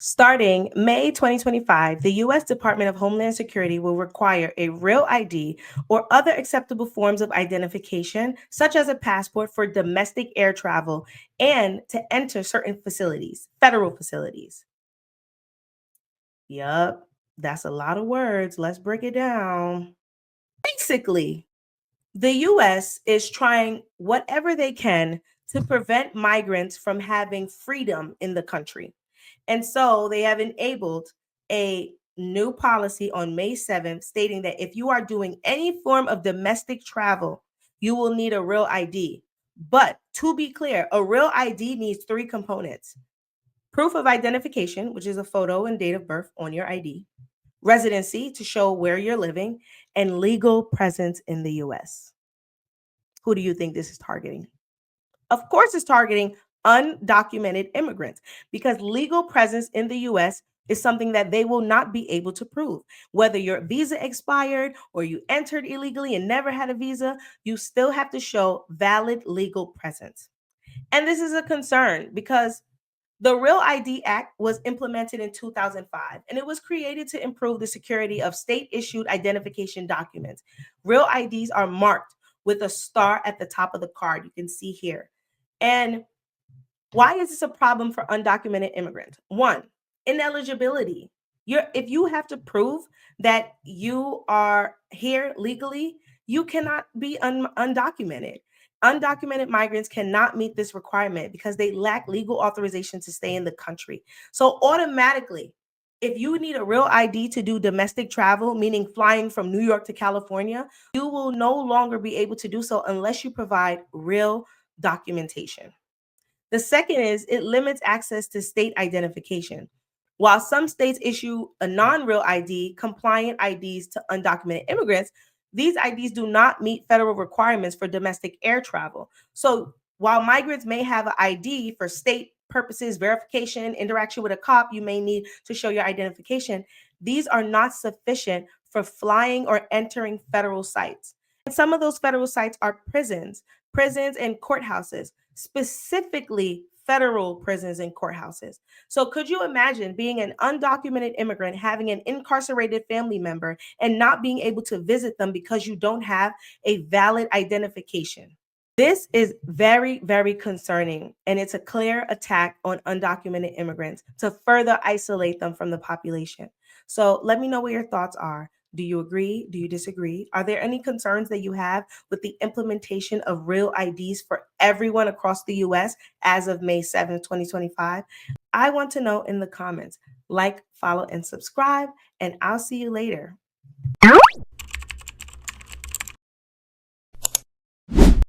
Starting May 2025, the U.S. Department of Homeland Security will require a real ID or other acceptable forms of identification, such as a passport for domestic air travel and to enter certain facilities, federal facilities. Yup, that's a lot of words. Let's break it down. Basically, the US is trying whatever they can to prevent migrants from having freedom in the country. And so they have enabled a new policy on May 7th stating that if you are doing any form of domestic travel, you will need a real ID. But to be clear, a real ID needs three components: proof of identification, which is a photo and date of birth on your ID, residency to show where you're living, and legal presence in the US. Who do you think this is targeting? Of course, it's targeting undocumented immigrants because legal presence in the US is something that they will not be able to prove. Whether your visa expired or you entered illegally and never had a visa, you still have to show valid legal presence. And this is a concern because the Real ID Act was implemented in 2005, and it was created to improve the security of state issued identification documents. Real IDs are marked with a star at the top of the card. You can see here. And why is this a problem for undocumented immigrants? One, ineligibility. If you have to prove that you are here legally, you cannot be undocumented. Undocumented migrants cannot meet this requirement because they lack legal authorization to stay in the country. So automatically, if you need a real ID to do domestic travel, meaning flying from New York to California, you will no longer be able to do so unless you provide real documentation. The second is it limits access to state identification. While some states issue a non-real ID, compliant IDs to undocumented immigrants, these IDs do not meet federal requirements for domestic air travel. So while migrants may have an ID for state purposes, verification, interaction with a cop, you may need to show your identification. These are not sufficient for flying or entering federal sites. And some of those federal sites are prisons and courthouses, specifically federal prisons and courthouses. So could you imagine being an undocumented immigrant, having an incarcerated family member, and not being able to visit them because you don't have a valid identification? This is very, very concerning, and it's a clear attack on undocumented immigrants to further isolate them from the population. So let me know what your thoughts are. Do you agree? Do you disagree? Are there any concerns that you have with the implementation of real IDs for everyone across the US as of May 7th, 2025? I want to know in the comments. Like, follow, and subscribe, and I'll see you later.